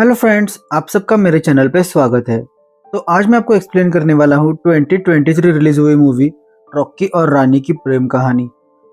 Hello friends, आप सबका मेरे चैनल पे स्वागत है। तो आज मैं आपको एक्सप्लेन करने वाला हूँ 2023 रिलीज हुई मूवी रॉकी और रानी की प्रेम कहानी।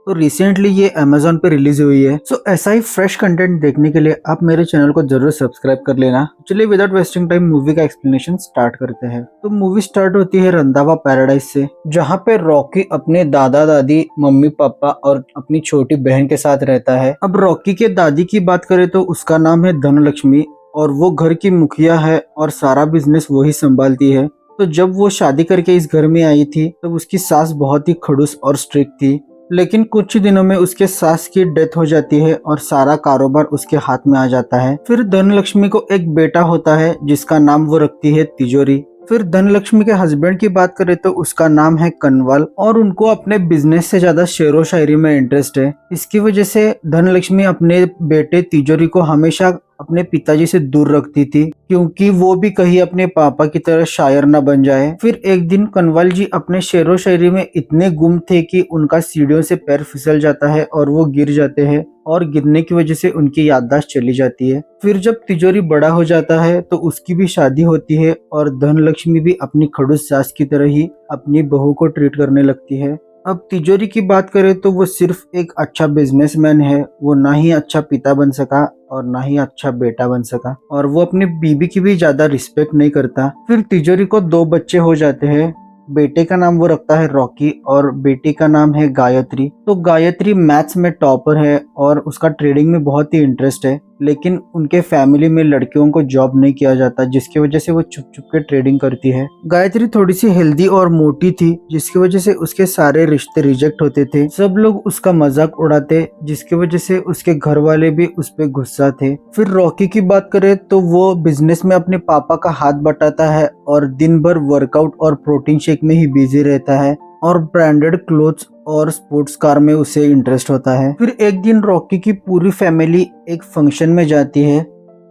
तो रिसेंटली ये अमेजोन पे रिलीज हुई है। सो ऐसा ही फ्रेश कंटेंट देखने के लिए आप मेरे चैनल को जरूर सब्सक्राइब कर लेना। चलिए विदाउट वेस्टिंग टाइम मूवी का एक्सप्लेनेशन स्टार्ट करते हैं। तो मूवी स्टार्ट होती है रंधावा पैराडाइज से, जहाँ पे रॉकी अपने दादा दादी, मम्मी पापा और अपनी छोटी बहन के साथ रहता है। अब रॉकी के दादी की बात करें तो उसका नाम है धनलक्ष्मी और वो घर की मुखिया है और सारा बिजनेस वो ही संभालती है। तो जब वो शादी करके इस घर में आई थी तब उसकी सास बहुत ही खड़ूस और स्ट्रिक्ट थी, लेकिन कुछ ही दिनों में उसके सास की डेथ हो जाती है और सारा कारोबार उसके हाथ में आ जाता है। फिर धनलक्ष्मी को एक बेटा होता है जिसका नाम वो रखती है तिजोरी। फिर धनलक्ष्मी के हस्बैंड की बात करें तो उसका नाम है कनवाल और उनको अपने बिजनेस से ज्यादा शेरो शायरी में इंटरेस्ट है। इसकी वजह से धनलक्ष्मी अपने बेटे तिजोरी को हमेशा अपने पिताजी से दूर रखती थी, क्योंकि वो भी कहीं अपने पापा की तरह शायर न बन जाए। फिर एक दिन कनवाल जी अपने शेरो शायरी में इतने गुम थे कि उनका सीढ़ियों से पैर फिसल जाता है और वो गिर जाते हैं और गिरने की वजह से उनकी याददाश्त चली जाती है। फिर जब तिजोरी बड़ा हो जाता है तो उसकी भी शादी होती है और धनलक्ष्मी भी अपनी खड़ूस सास की तरह ही अपनी बहू को ट्रीट करने लगती है। अब तिजोरी की बात करें तो वो सिर्फ एक अच्छा बिजनेसमैन है, वो ना ही अच्छा पिता बन सका और ना ही अच्छा बेटा बन सका और वो अपनी बीबी की भी ज्यादा रिस्पेक्ट नहीं करता। फिर तिजोरी को 2 बच्चे हो जाते हैं। बेटे का नाम वो रखता है रॉकी और बेटी का नाम है गायत्री। तो गायत्री मैथ्स में टॉपर है और उसका ट्रेडिंग में बहुत ही इंटरेस्ट है, लेकिन उनके फैमिली में लड़कियों को जॉब नहीं किया जाता, जिसकी वजह से वो छुप छुप के ट्रेडिंग करती है। गायत्री थोड़ी सी हेल्दी और मोटी थी, जिसकी वजह से उसके सारे रिश्ते रिजेक्ट होते थे। सब लोग उसका मजाक उड़ाते, जिसकी वजह से उसके घर वाले भी उस पे गुस्सा थे। फिर रॉकी की बात करें तो वो बिजनेस में अपने पापा का हाथ बटाता है और दिन भर वर्कआउट और प्रोटीन शेक में ही बिजी रहता है और ब्रांडेड क्लोथ्स और स्पोर्ट्स कार में उसे इंटरेस्ट होता है। फिर एक दिन रॉकी की पूरी फैमिली एक फंक्शन में जाती है,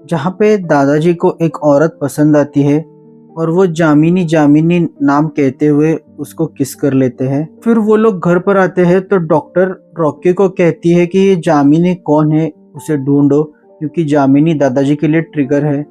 जहाँ पे दादाजी को एक औरत पसंद आती है और वो जामिनी जामिनी नाम कहते हुए उसको किस कर लेते हैं। फिर वो लोग घर पर आते हैं तो डॉक्टर रॉकी को कहती है कि ये जामिनी कौन है, उसे ढूंढो, क्योंकि जामिनी दादाजी के लिए ट्रिगर है,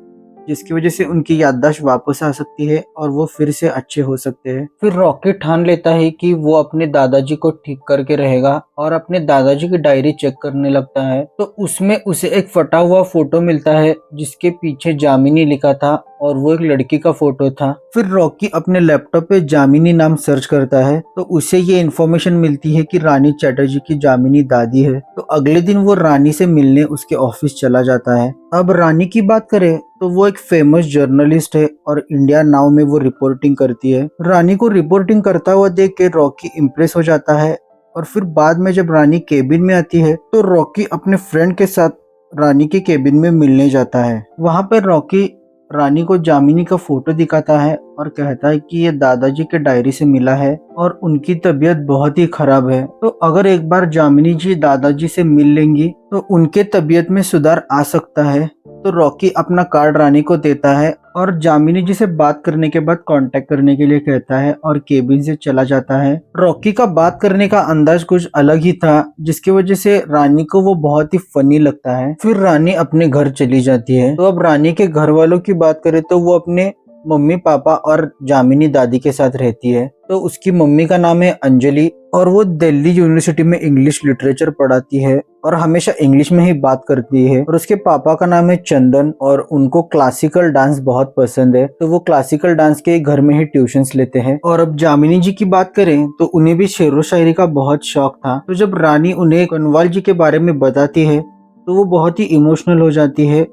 जिसकी वजह से उनकी याददाश्त वापस आ सकती है और वो फिर से अच्छे हो सकते हैं। फिर रॉकी ठान लेता है कि वो अपने दादाजी को ठीक करके रहेगा और अपने दादाजी की डायरी चेक करने लगता है। तो उसमें उसे एक फटा हुआ फोटो मिलता है जिसके पीछे जामिनी लिखा था और वो एक लड़की का फोटो था। फिर रॉकी अपने लैपटॉप पे जामिनी नाम सर्च करता है तो उसे ये इन्फॉर्मेशन मिलती है कि रानी चैटर्जी की जामिनी दादी है। तो अगले दिन वो रानी से मिलने उसके ऑफिस चला जाता है। अब रानी की बात करें तो वो एक फेमस जर्नलिस्ट है और इंडिया नाउ में वो रिपोर्टिंग करती है। रानी को रिपोर्टिंग करता हुआ देख के रॉकी इम्प्रेस हो जाता है और फिर बाद में जब रानी केबिन में आती है तो रॉकी अपने फ्रेंड के साथ रानी के केबिन में मिलने जाता है। वहां पर रॉकी रानी को जामिनी का फोटो दिखाता है और कहता है कि ये दादाजी के डायरी से मिला है और उनकी तबीयत बहुत ही खराब है, तो अगर एक बार जामिनी जी दादाजी से मिल लेंगी तो उनके तबीयत में सुधार आ सकता है। तो रॉकी अपना कार्ड रानी को देता है और जामिनी जी से बात करने के बाद कांटेक्ट करने के लिए कहता है और केबिन से चला जाता है। रॉकी का बात करने का अंदाज कुछ अलग ही था, जिसकी वजह से रानी को वो बहुत ही फनी लगता है। फिर रानी अपने घर चली जाती है। तो अब रानी के घर वालों की बात करें तो वो अपने मम्मी पापा और जामिनी दादी के साथ रहती है। तो उसकी मम्मी का नाम है अंजलि और वो दिल्ली यूनिवर्सिटी में इंग्लिश लिटरेचर पढ़ाती है और हमेशा इंग्लिश में ही बात करती है। और उसके पापा का नाम है चंदन और उनको क्लासिकल डांस बहुत पसंद है, तो वो क्लासिकल डांस के घर में ही ट्यूशंस लेते हैं। और अब जामिनी जी की बात करें तो उन्हें भी शेरो शायरी का बहुत शौक था। तो जब रानी उन्हें कनवाल जी के बारे में बताती है तो वो बहुत ही इमोशनल हो जाती है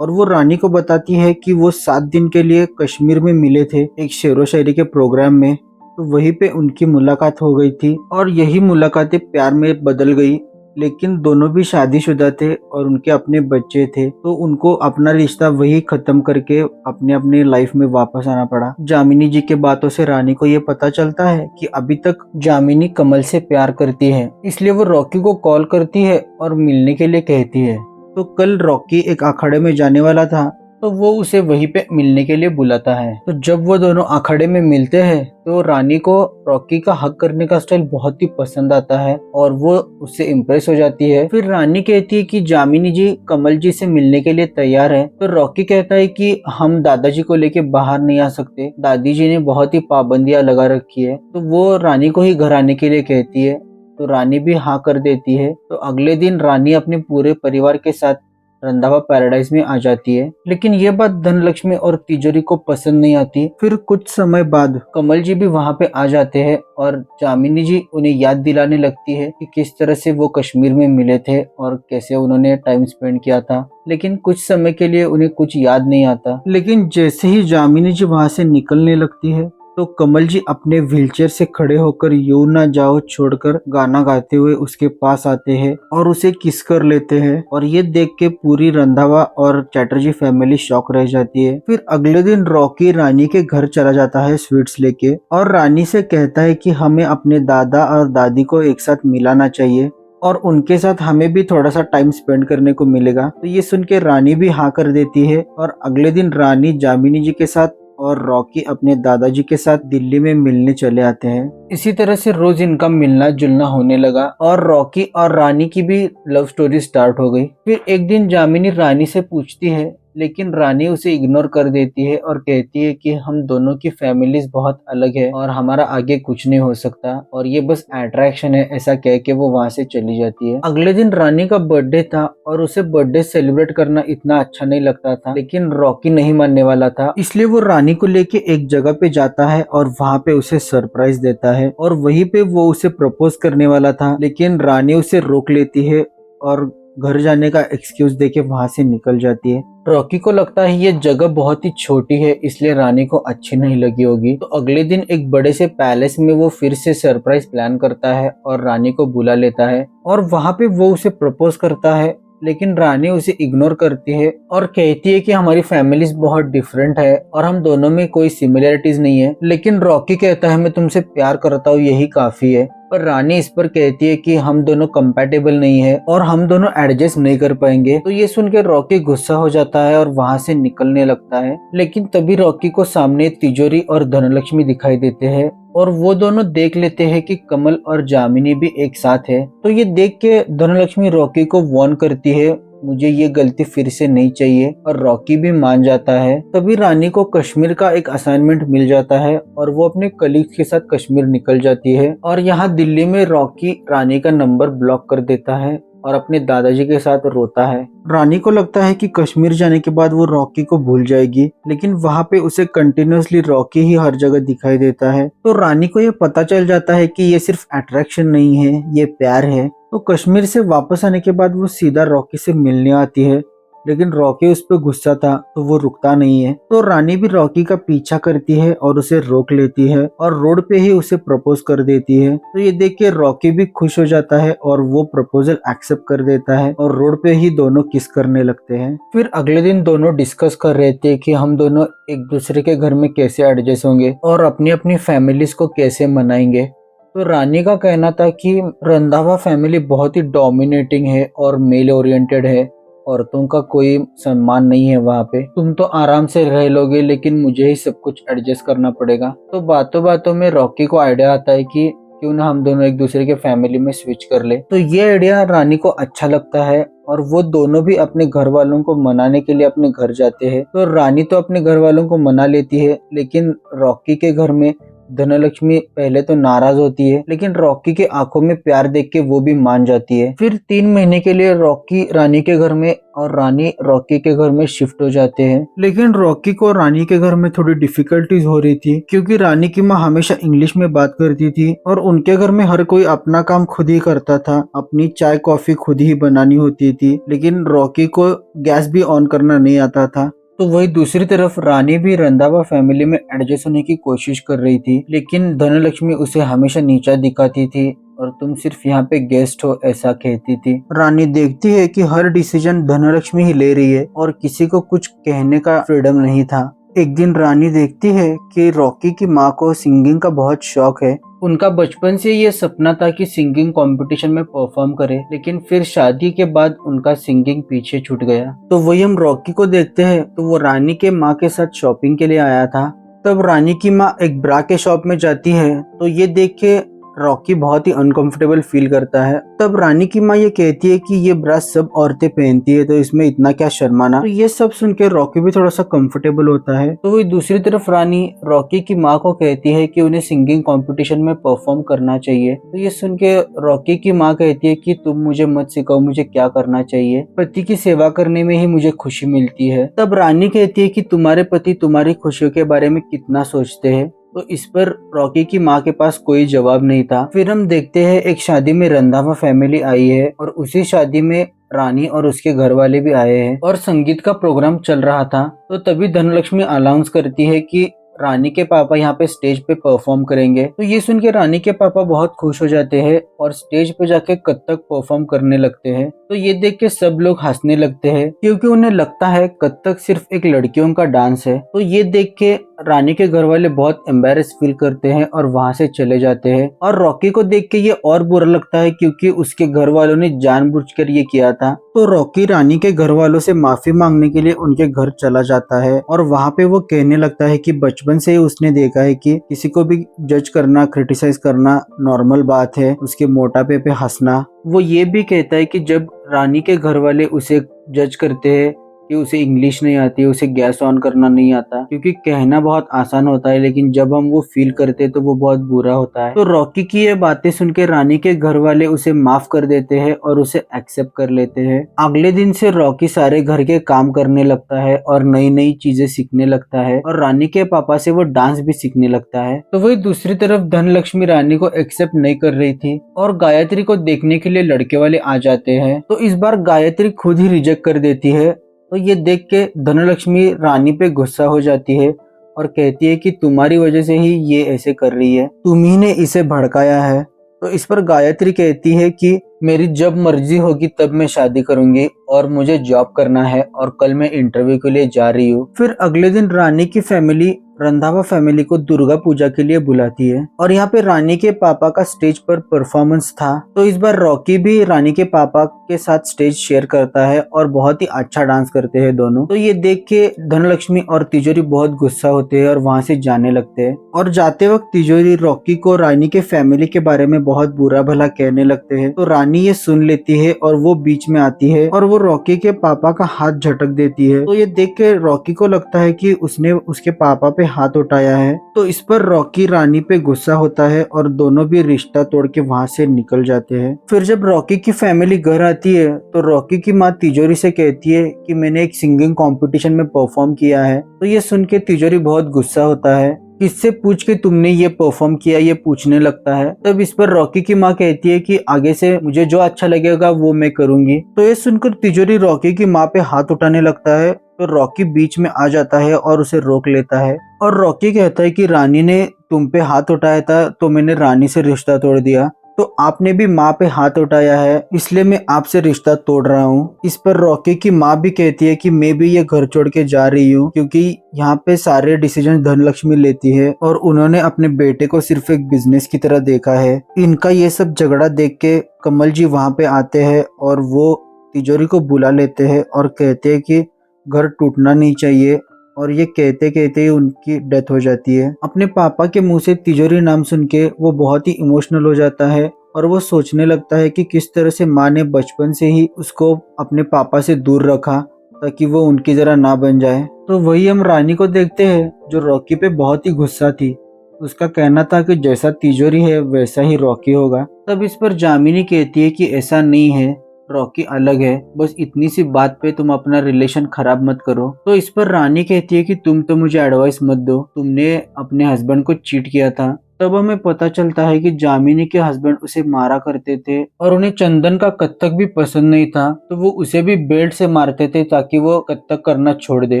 और वो रानी को बताती है कि वो 7 दिन के लिए कश्मीर में मिले थे एक शेरो शायरी के प्रोग्राम में। तो वहीं पे उनकी मुलाकात हो गई थी और यही मुलाकातें प्यार में बदल गई, लेकिन दोनों भी शादीशुदा थे और उनके अपने बच्चे थे, तो उनको अपना रिश्ता वही खत्म करके अपने अपने लाइफ में वापस आना पड़ा। जामिनी जी के बातों से रानी को ये पता चलता है कि अभी तक जामिनी कमल से प्यार करती है, इसलिए वो रॉकी को कॉल करती है और मिलने के लिए कहती है। तो कल रॉकी एक अखाड़े में जाने वाला था, तो वो उसे वहीं पे मिलने के लिए बुलाता है। तो जब वो दोनों अखाड़े में मिलते हैं तो रानी को रॉकी का हक करने का स्टाइल बहुत ही पसंद आता है और वो उससे इम्प्रेस हो जाती है। फिर रानी कहती है कि जामिनी जी कमल जी से मिलने के लिए तैयार है। तो रॉकी कहता है कि हम दादाजी को लेके बाहर नहीं आ सकते, दादी जी ने बहुत ही पाबंदियां लगा रखी है। तो वो रानी को ही घर आने के लिए कहती है। तो रानी भी हाँ कर देती है। तो अगले दिन रानी अपने पूरे परिवार के साथ रंधावा पैराडाइज में आ जाती है। लेकिन ये बात धनलक्ष्मी और तिजोरी को पसंद नहीं आती। फिर कुछ समय बाद कमल जी भी वहाँ पे आ जाते हैं और जामिनी जी उन्हें याद दिलाने लगती है कि किस तरह से वो कश्मीर में मिले थे और कैसे उन्होंने टाइम स्पेंड किया था। लेकिन कुछ समय के लिए उन्हें कुछ याद नहीं आता। लेकिन जैसे ही जामिनी जी वहाँ से निकलने लगती है तो कमल जी अपने व्हीलचेयर से खड़े होकर यूं ना जाओ छोड़कर गाना गाते हुए उसके पास आते हैं और उसे किस कर लेते हैं। और ये देख के पूरी रंधावा और चैटर्जी फैमिली शॉक रह जाती है। फिर अगले दिन रॉकी रानी के घर चला जाता है स्वीट्स लेके और रानी से कहता है कि हमें अपने दादा और दादी को एक साथ मिलाना चाहिए और उनके साथ हमें भी थोड़ा सा टाइम स्पेंड करने को मिलेगा। तो ये सुन के रानी भी हाँ कर देती है और अगले दिन रानी जामिनी जी के साथ और रॉकी अपने दादाजी के साथ दिल्ली में मिलने चले आते हैं। इसी तरह से रोज इनका मिलना जुलना होने लगा और रॉकी और रानी की भी लव स्टोरी स्टार्ट हो गई। फिर एक दिन जामिनी रानी से पूछती है लेकिन रानी उसे इग्नोर कर देती है और कहती है कि हम दोनों की फैमिलीज बहुत अलग है और हमारा आगे कुछ नहीं हो सकता और ये बस अट्रैक्शन है, ऐसा कह के वो वहाँ से चली जाती है। अगले दिन रानी का बर्थडे था और उसे बर्थडे सेलिब्रेट करना इतना अच्छा नहीं लगता था, लेकिन रॉकी नहीं मानने वाला था, इसलिए वो रानी को लेके एक जगह पे जाता है और वहाँ पे उसे सरप्राइज देता है और वहीं पे वो उसे प्रपोज करने वाला था। लेकिन रानी उसे रोक लेती है और घर जाने का एक्सक्यूज देके वहाँ से निकल जाती है। रॉकी को लगता है ये जगह बहुत ही छोटी है इसलिए रानी को अच्छी नहीं लगी होगी। तो अगले दिन एक बड़े से पैलेस में वो फिर से सरप्राइज प्लान करता है और रानी को बुला लेता है और वहाँ पे वो उसे प्रपोज करता है। लेकिन रानी उसे इग्नोर करती है और कहती है कि हमारी फैमिलीज बहुत डिफरेंट है और हम दोनों में कोई सिमिलरिटीज नहीं है। लेकिन रॉकी कहता है मैं तुमसे प्यार करता हूँ, यही काफी है। पर रानी इस पर कहती है कि हम दोनों कंपैटिबल नहीं है और हम दोनों एडजस्ट नहीं कर पाएंगे। तो ये सुनकर रॉकी गुस्सा हो जाता है और वहाँ से निकलने लगता है। लेकिन तभी रॉकी को सामने तिजोरी और धनलक्ष्मी दिखाई देते हैं और वो दोनों देख लेते हैं कि कमल और जामिनी भी एक साथ है। तो ये देख के धनलक्ष्मी रॉकी को वार्न करती है मुझे ये गलती फिर से नहीं चाहिए और रॉकी भी मान जाता है। तभी रानी को कश्मीर का एक असाइनमेंट मिल जाता है और वो अपने कलीग्स के साथ कश्मीर निकल जाती है और यहाँ दिल्ली में रॉकी रानी का नंबर ब्लॉक कर देता है और अपने दादाजी के साथ रोता है। रानी को लगता है कि कश्मीर जाने के बाद वो रॉकी को भूल जाएगी, लेकिन वहाँ पे उसे कंटिन्यूअसली रॉकी ही हर जगह दिखाई देता है। तो रानी को ये पता चल जाता है कि ये सिर्फ अट्रैक्शन नहीं है, ये प्यार है। तो कश्मीर से वापस आने के बाद वो सीधा रॉकी से मिलने आती है, लेकिन रॉकी उस पर गुस्सा था तो वो रुकता नहीं है। तो रानी भी रॉकी का पीछा करती है और उसे रोक लेती है और रोड पे ही उसे प्रपोज कर देती है। तो ये देख के रॉकी भी खुश हो जाता है और वो प्रपोजल एक्सेप्ट कर देता है और रोड पे ही दोनों किस करने लगते हैं। फिर अगले दिन दोनों डिस्कस कर रहे थे कि हम दोनों एक दूसरे के घर में कैसे एडजस्ट होंगे और अपनी अपनी फैमिलीज को कैसे मनाएंगे। तो रानी का कहना था कि रंधावा फैमिली बहुत ही डोमिनेटिंग है और मेल ओरिएंटेड है, औरतों का कोई सम्मान नहीं है वहाँ पे, तुम तो आराम से रह लोगे लेकिन मुझे ही सब कुछ एडजस्ट करना पड़ेगा। तो बातों बातों में रॉकी को आइडिया आता है कि क्यों ना हम दोनों एक दूसरे के फैमिली में स्विच कर ले। तो ये आइडिया रानी को अच्छा लगता है और वो दोनों भी अपने घर वालों को मनाने के लिए अपने घर जाते हैं। तो रानी तो अपने घर वालों को मना लेती है, लेकिन रॉकी के घर में धनलक्ष्मी पहले तो नाराज होती है, लेकिन रॉकी के आंखों में प्यार देख के वो भी मान जाती है। फिर 3 महीने के लिए रॉकी रानी के घर में और रानी रॉकी के घर में शिफ्ट हो जाते हैं। लेकिन रॉकी को रानी के घर में थोड़ी डिफिकल्टीज हो रही थी, क्योंकि रानी की माँ हमेशा इंग्लिश में बात करती थी और उनके घर में हर कोई अपना काम खुद ही करता था, अपनी चाय कॉफी खुद ही बनानी होती थी। लेकिन रॉकी को गैस भी ऑन करना नहीं आता था। तो वही दूसरी तरफ रानी भी रंधावा फैमिली में एडजस्ट होने की कोशिश कर रही थी, लेकिन धनलक्ष्मी उसे हमेशा नीचा दिखाती थी और तुम सिर्फ यहाँ पे गेस्ट हो ऐसा कहती थी। रानी देखती है कि हर डिसीजन धनलक्ष्मी ही ले रही है और किसी को कुछ कहने का फ्रीडम नहीं था। एक दिन रानी देखती है कि रॉकी की माँ को सिंगिंग का बहुत शौक है उनका बचपन से ये सपना था कि सिंगिंग कंपटीशन में परफॉर्म करे, लेकिन फिर शादी के बाद उनका सिंगिंग पीछे छूट गया। तो वही हम रॉकी को देखते हैं, तो वो रानी के माँ के साथ शॉपिंग के लिए आया था। तब रानी की माँ एक ब्रा के शॉप में जाती है, तो ये देख के रॉकी बहुत ही अनकंफर्टेबल फील करता है। तब रानी की माँ ये कहती है कि ये ब्रा सब औरतें पहनती है, तो इसमें इतना क्या शर्माना। तो ये सब सुन के रॉकी भी थोड़ा सा कंफर्टेबल होता है। तो वही दूसरी तरफ रानी रॉकी की माँ को कहती है कि उन्हें सिंगिंग कंपटीशन में परफॉर्म करना चाहिए। तो ये सुन के रॉकी की माँ कहती है कि तुम मुझे मत सिखाओ मुझे क्या करना चाहिए, पति की सेवा करने में ही मुझे खुशी मिलती है। तब रानी कहती है कि तुम्हारे पति तुम्हारी खुशियों के बारे में कितना सोचते हैं। तो इस पर रॉकी की माँ के पास कोई जवाब नहीं था। फिर हम देखते हैं एक शादी में रंधावा फैमिली आई है और उसी शादी में रानी और उसके घर वाले भी आए हैं और संगीत का प्रोग्राम चल रहा था। तो तभी धनलक्ष्मी अनाउंस करती है कि रानी के पापा यहाँ पे स्टेज पे परफॉर्म करेंगे। तो ये सुन के रानी के पापा बहुत खुश हो जाते हैं और स्टेज पे जाके कथक परफॉर्म करने लगते हैं। तो ये देख के सब लोग हंसने लगते हैं क्योंकि उन्हें लगता है कथक सिर्फ एक लड़कियों का डांस है। तो ये देख के रानी के घर वाले बहुत एम्बेरस फील करते हैं और वहां से चले जाते हैं। और रॉकी को देख के ये और बुरा लगता है क्योंकि उसके घर वालों ने जानबूझकर ये किया था। तो रॉकी रानी के घर वालों से माफी मांगने के लिए उनके घर चला जाता है और वहां पे वो कहने लगता है कि बचपन से ही उसने देखा है कि किसी को भी जज करना, क्रिटिसाइज करना नॉर्मल बात है, उसके मोटापे पे हंसना। वो ये भी कहता है कि जब रानी के घर वाले उसे जज करते हैं कि उसे इंग्लिश नहीं आती, उसे गैस ऑन करना नहीं आता, क्योंकि कहना बहुत आसान होता है लेकिन जब हम वो फील करते हैं तो वो बहुत बुरा होता है। तो रॉकी की ये बातें सुन के रानी के घर वाले उसे माफ कर देते हैं और उसे एक्सेप्ट कर लेते हैं। अगले दिन से रॉकी सारे घर के काम करने लगता है और नई नई चीजें सीखने लगता है और रानी के पापा से वो डांस भी सीखने लगता है। तो वही दूसरी तरफ धनलक्ष्मी रानी को एक्सेप्ट नहीं कर रही थी और गायत्री को देखने के लिए लड़के वाले आ जाते हैं। तो इस बार गायत्री खुद ही रिजेक्ट कर देती है। तो ये देख के धनलक्ष्मी रानी पे गुस्सा हो जाती है और कहती है कि तुम्हारी वजह से ही ये ऐसे कर रही है, तुम ही ने इसे भड़काया है। तो इस पर गायत्री कहती है कि मेरी जब मर्जी होगी तब मैं शादी करूंगी और मुझे जॉब करना है और कल मैं इंटरव्यू के लिए जा रही हूँ। फिर अगले दिन रानी की फैमिली रंधावा फैमिली को दुर्गा पूजा के लिए बुलाती है और यहाँ पे रानी के पापा का स्टेज पर परफॉर्मेंस था। तो इस बार रॉकी भी रानी के पापा के साथ स्टेज शेयर करता है और बहुत ही अच्छा डांस करते हैं दोनों। तो ये देख के धनलक्ष्मी और तिजोरी बहुत गुस्सा होते हैं और वहाँ से जाने लगते हैं और जाते वक्त तिजोरी रॉकी को रानी के फैमिली के बारे में बहुत बुरा भला कहने लगते हैं। तो रानी ये सुन लेती है और वो बीच में आती है और वो रॉकी के पापा का हाथ झटक देती है। तो ये देख के रॉकी को लगता है कि उसने उसके पापा पे हाथ उठाया है। तो इस पर रॉकी रानी पे गुस्सा होता है और दोनों भी रिश्ता तोड़ के वहाँ से निकल जाते हैं। फिर जब रॉकी की फैमिली घर आती है तो रॉकी की माँ तिजोरी से कहती है कि मैंने एक सिंगिंग कंपटीशन में परफॉर्म किया है। तो ये सुन के तिजोरी बहुत गुस्सा होता है, किससे पूछ के तुमने ये परफॉर्म किया, ये पूछने लगता है। तब इस पर रॉकी की माँ कहती है कि आगे से मुझे जो अच्छा लगेगा वो मैं करूंगी। तो ये सुनकर तिजोरी रॉकी की माँ पे हाथ उठाने लगता है। तो रॉकी बीच में आ जाता है और उसे रोक लेता है और रॉकी कहता है कि रानी ने तुम पे हाथ उठाया था तो मैंने रानी से रिश्ता तोड़ दिया, तो आपने भी माँ पे हाथ उठाया है इसलिए मैं आपसे रिश्ता तोड़ रहा हूँ। इस पर रॉकी की माँ भी कहती है कि मैं भी ये घर छोड़ के जा रही हूँ क्योंकि यहाँ पे सारे डिसीजन धनलक्ष्मी लेती है और उन्होंने अपने बेटे को सिर्फ एक बिजनेस की तरह देखा है। इनका ये सब झगड़ा देख के कमल जी वहाँ पे आते हैं और वो तिजोरी को बुला लेते हैं और कहते हैं कि घर टूटना नहीं चाहिए और ये कहते कहते ही उनकी डेथ हो जाती है। अपने पापा के मुंह से तिजोरी नाम सुन के वो बहुत ही इमोशनल हो जाता है और वो सोचने लगता है कि किस तरह से माँ ने बचपन से ही उसको अपने पापा से दूर रखा ताकि वो उनकी जरा ना बन जाए। तो वही हम रानी को देखते हैं जो रॉकी पे बहुत ही गुस्सा थी। उसका कहना था कि जैसा तिजोरी है वैसा ही रॉकी होगा। तब इस पर जामिनी कहती है कि ऐसा नहीं है, रॉकी अलग है, बस इतनी सी बात पे तुम अपना रिलेशन खराब मत करो। तो इस पर रानी कहती है कि तुम तो मुझे एडवाइस मत दो, तुमने अपने हस्बैंड को चीट किया था। तब हमें पता चलता है कि जामिनी के हस्बैंड उसे मारा करते थे और उन्हें चंदन का कथक भी पसंद नहीं था, तो वो उसे भी बेल्ट से मारते थे ताकि वो कथक करना छोड़ दे।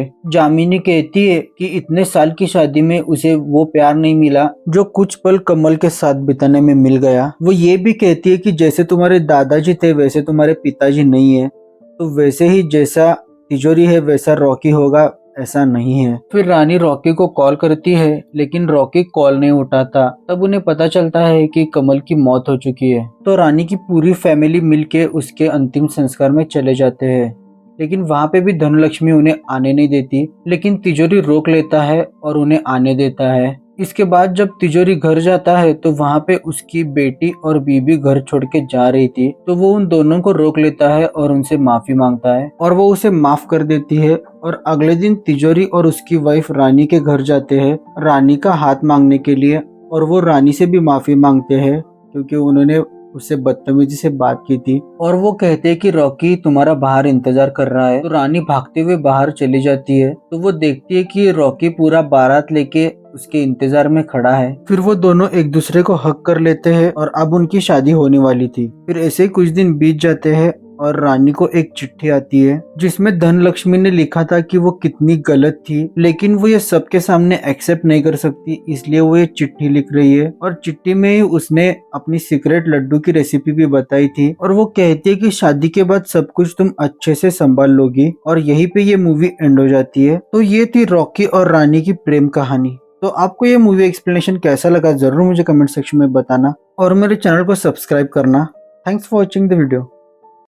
जामिनी कहती है कि इतने साल की शादी में उसे वो प्यार नहीं मिला जो कुछ पल कमल के साथ बिताने में मिल गया। वो ये भी कहती है कि जैसे तुम्हारे दादाजी थे वैसे तुम्हारे पिताजी नहीं है, तो वैसे ही जैसा तिजोरी है वैसा रॉकी होगा, ऐसा नहीं है। फिर रानी रॉकी को कॉल करती है लेकिन रॉकी कॉल नहीं उठाता। तब उन्हें पता चलता है कि कमल की मौत हो चुकी है। तो रानी की पूरी फैमिली मिलके उसके अंतिम संस्कार में चले जाते हैं। लेकिन वहाँ पे भी धनलक्ष्मी उन्हें आने नहीं देती, लेकिन तिजोरी रोक लेता है और उन्हें आने देता है। इसके बाद जब तिजोरी घर जाता है तो वहाँ पे उसकी बेटी और बीबी घर छोड़ के जा रही थी, तो वो उन दोनों को रोक लेता है और उनसे माफी मांगता है और वो उसे माफ कर देती है। और अगले दिन तिजोरी और उसकी वाइफ रानी के घर जाते हैं रानी का हाथ मांगने के लिए, और वो रानी से भी माफी मांगते हैं क्योंकि उन्होंने उससे बदतमीजी से बात की थी। और वो कहते हैं कि रॉकी तुम्हारा बाहर इंतजार कर रहा है। तो रानी भागते हुए बाहर चली जाती है, तो वो देखती है कि रॉकी पूरा बारात लेके उसके इंतजार में खड़ा है। फिर वो दोनों एक दूसरे को हक कर लेते हैं और अब उनकी शादी होने वाली थी। फिर ऐसे ही कुछ दिन बीत जाते हैं और रानी को एक चिट्ठी आती है जिसमें धनलक्ष्मी ने लिखा था कि वो कितनी गलत थी, लेकिन वो ये सबके सामने एक्सेप्ट नहीं कर सकती, इसलिए वो ये चिट्ठी लिख रही है। और चिट्ठी में ही उसने अपनी सीक्रेट लड्डू की रेसिपी भी बताई थी और वो कहती है कि शादी के बाद सब कुछ तुम अच्छे से संभाल लोगी। और यहीं पे ये मूवी एंड हो जाती है। तो ये थी रॉकी और रानी की प्रेम कहानी। तो आपको ये मूवी एक्सप्लेनेशन कैसा लगा जरूर मुझे कमेंट सेक्शन में बताना और मेरे चैनल को सब्सक्राइब करना। Thanks for watching the video.